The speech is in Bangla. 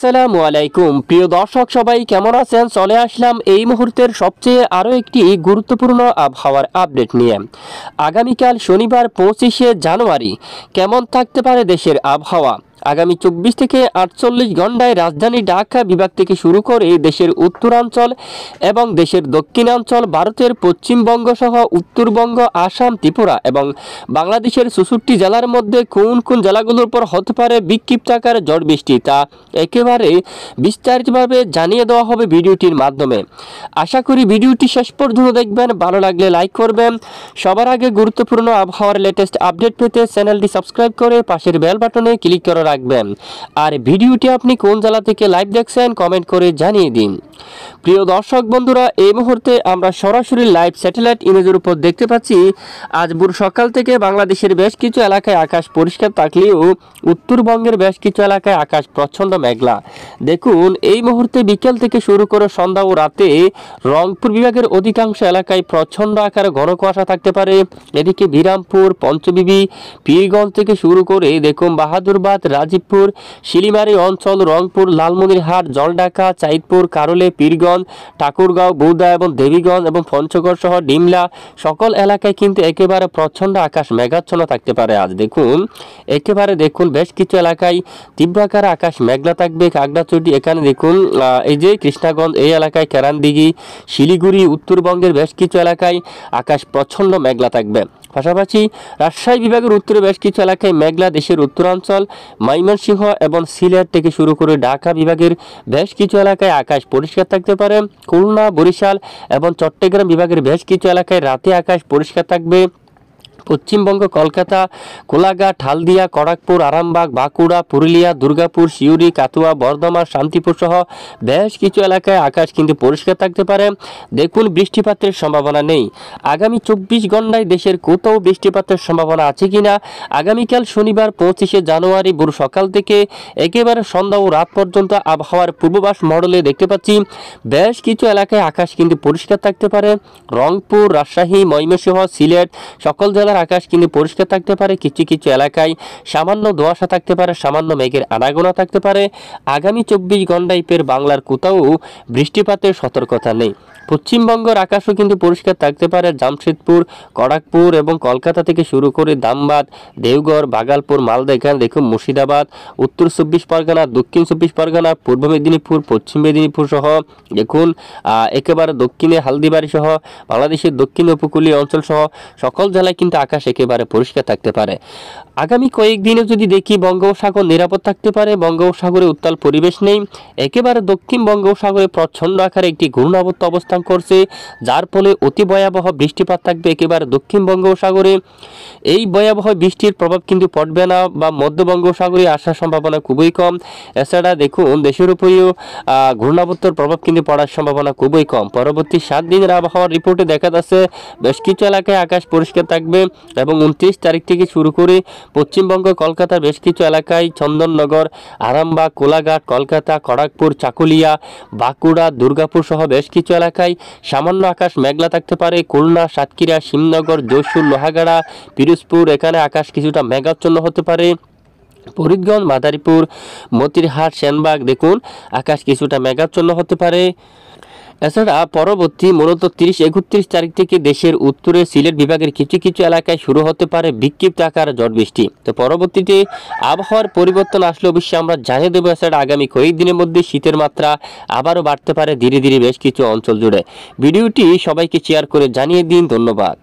আসসালামু আলাইকুম প্রিয় দর্শক সবাই কেমন আছেন। চলে আসলাম এই মুহূর্তের সবচেয়ে আরও একটি গুরুত্বপূর্ণ আবহাওয়ার আপডেট নিয়ে। আগামীকাল শনিবার 25শে জানুয়ারি কেমন থাকতে পারে দেশের আবহাওয়া। আগামী 24 থেকে 48 ঘন্টায় রাজধানী ঢাকা বিভাগ থেকে শুরু করে দেশের উত্তরাঞ্চল এবং দেশের দক্ষিণাঞ্চল, ভারতের পশ্চিমবঙ্গ সহ উত্তরবঙ্গ, আসাম, ত্রিপুরা এবং বাংলাদেশের 64 জেলার মধ্যে কোন কোন জেলাগুলোর উপর হতে পারে বিক্ষিপ্ত আকারে ঝড় বৃষ্টি, তা একেবারে বিস্তারিতভাবে জানিয়ে দেওয়া হবে ভিডিওটির মাধ্যমে। আশা করি ভিডিওটি শেষ পর্যন্ত দেখবেন, ভালো লাগলে লাইক করবেন। সবার আগে গুরুত্বপূর্ণ আবহাওয়ার লেটেস্ট আপডেট পেতে চ্যানেলটি সাবস্ক্রাইব করে পাশের বেল বাটনে ক্লিক করে রাখবেন। আর ভিডিওটি আপনি কোন জেলা থেকে লাইভ দেখছেন কমেন্ট করে জানিয়ে দিন। প্রিয় দর্শক বন্ধুরা, এই মুহূর্তে আমরা সরাসরি লাইভ স্যাটেলাইট ইমেজের উপর দেখতে পাচ্ছি আজ ভোর সকাল থেকে বাংলাদেশের বেশ কিছু এলাকায় আকাশ পরিষ্কার থাকলেও উত্তরবঙ্গের বেশ কিছু এলাকায় আকাশ প্রচণ্ড মেঘলা। দেখুন, এই মুহূর্তে বিকেল থেকে শুরু করে সন্ধ্যা ও রাতে রংপুর বিভাগের অধিকাংশ এলাকায় প্রচণ্ড আকারে ঘন কুয়াশা থাকতে পারে। এদিকে বিরামপুর, পঞ্চবিবি, পীরগঞ্জ থেকে শুরু করে দেখুন বাহাদুরবাদ, রাজীবপুর, শিলিমারি অঞ্চল, রংপুর, লালমনিরহাট, জলঢাকা, চাঁদপুর, কারলে, পীরগঞ্জ, ঠাকুরগাঁও, বৌদ্ধা এবং দেবীগঞ্জ এবং পঞ্চগড় সহ ডিমলা সকল এলাকায় কিন্তু একেবারে প্রচণ্ড আকাশ মেঘাচ্ছন্ন থাকতে পারে। আজ দেখুন দেখুন বেশ কিছু এলাকায় তীব্র আকারে আকাশ মেঘলা থাকবে। খাগড়াছড়ি, এখানে দেখুন এই যে কৃষ্ণাগঞ্জ এই এলাকায়, কেরানদিঘি, শিলিগুড়ি, উত্তরবঙ্গের বেশ কিছু এলাকায় আকাশ প্রচণ্ড মেঘলা থাকবে। পাশাপাশি রাজশাহী বিভাগের উত্তরে বেশ কিছু এলাকায় মেঘলা। দেশের উত্তরাঞ্চল, ময়মনসিংহ এবং সিলেট থেকে শুরু করে ঢাকা বিভাগের বেশ কিছু এলাকায় আকাশ পরিষ্কার থাকতে পারে। খুলনা, বরিশাল এবং চট্টগ্রাম বিভাগের বেশ কিছু এলাকায় রাতে আকাশ পরিষ্কার থাকবে। পশ্চিমবঙ্গ, কলকাতা, কোলাঘাট, হালদিয়া, খড়গপুর, আরামবাগ, বাঁকুড়া, পুরুলিয়া, দুর্গাপুর, সিউড়ি, কাতুয়া, বর্ধমান, শান্তিপুর সহ বেশ কিছু এলাকায় আকাশ কিন্তু পরিষ্কার থাকতে পারে। দেখুন, বৃষ্টিপাতের সম্ভাবনা নেই। আগামী 24 ঘন্টায় দেশের কোথাও বৃষ্টিপাতের সম্ভাবনা আছে কিনা আগামীকাল শনিবার 25শে জানুয়ারি ভোর সকাল থেকে একেবারে সন্ধ্যা ও রাত পর্যন্ত আবহাওয়ার পূর্বাভাস মডেলে দেখতে পাচ্ছি বেশ কিছু এলাকায় আকাশ কিন্তু পরিষ্কার থাকতে পারে। রংপুর, রাজশাহী, ময়মনসিংহ, সিলেট সকল জেলার আকাশ কিন্তু পরিষ্কার থাকতে পারে। কিছু কিছু এলাকায় সামান্য ধোঁয়াশা থাকতে পারে, সামান্য মেঘের আনাগোনা থাকতে পারে। আগামী 24 ঘন্টায় ফের বাংলার কোথাও বৃষ্টিপাতের সতর্কতা নেই। পশ্চিমবঙ্গের আকাশও কিন্তু পরিষ্কার থাকতে পারে। জামশেদপুর, খড়গপুর এবং কলকাতা থেকে শুরু করে ধানবাদ, দেওঘর, ভাগলপুর, মালদা, এখানে দেখুন মুর্শিদাবাদ, উত্তর 24 পরগনা, দক্ষিণ 24 পরগনা, পূর্ব মেদিনীপুর, পশ্চিম মেদিনীপুর সহ দেখুন একেবারে দক্ষিণে হালদিবাড়ি সহ বাংলাদেশের দক্ষিণ উপকূলীয় অঞ্চল সহ সকল জেলায় কিন্তু আকাশ একেবারে পরিষ্কার থাকতে পারে। আগামী কয়েকদিনে যদি দেখি বঙ্গোপসাগর নিরাপদ থাকতে পারে। বঙ্গোপসাগরে উত্তাল পরিবেশ নেই। একেবারে দক্ষিণ বঙ্গোপসাগরে প্রচণ্ড আকারে একটি ঘূর্ণাবর্ত অবস্থান করছে, যার ফলে অতি ভয়াবহ বৃষ্টিপাত থাকবে একেবারে দক্ষিণ বঙ্গোপসাগরে। এই ভয়াবহ বৃষ্টির প্রভাব কিন্তু পড়বে না বা মধ্য বঙ্গোপসাগরে আসার সম্ভাবনা খুবই কম। এছাড়া দেখুন দেশের উপরেও ঘূর্ণাবর্তের প্রভাব কিন্তু পড়ার সম্ভাবনা খুবই কম। পরবর্তী 7 দিনের আবহাওয়ার রিপোর্টে দেখা যাচ্ছে বেশ কিছু এলাকায় আকাশ পরিষ্কার থাকবে এবং 29 তারিখ থেকে শুরু করে পশ্চিমবঙ্গ, কলকাতার বেশ কিছু এলাকায় চন্দননগর, আরামবাগ, কোলাঘাট, কলকাতা, খড়গপুর, চাকুলিয়া, বাঁকুড়া, দুর্গাপুর সহ বেশ কিছু এলাকায় সামান্য আকাশ মেঘলা থাকতে পারে। খুলনা, সাতক্ষীরা, শিবনগর, যশোর, লোহাগাড়া, পিরোজপুর, এখানে আকাশ কিছুটা মেঘাচ্ছন্ন হতে পারে। ফরিদগঞ্জ, মাদারীপুর, মতিরহাট, সেনবাগ দেখুন আকাশ কিছুটা মেঘাচ্ছন্ন হতে পারে। এছাড়া পরবর্তী মূলত 30-31 তারিখ থেকে দেশের উত্তরে সিলেট বিভাগের কিছু কিছু এলাকায় শুরু হতে পারে বিক্ষিপ্ত আকারে ঝড় বৃষ্টি। তো পরবর্তীতে আবহাওয়ার পরিবর্তন আসলে অবশ্যই আমরা জানিয়ে দেবো। এছাড়া আগামী কয়েকদিনের মধ্যে শীতের মাত্রা আবারও বাড়তে পারে ধীরে ধীরে বেশ কিছু অঞ্চল জুড়ে। ভিডিওটি সবাইকে শেয়ার করে জানিয়ে দিন। ধন্যবাদ।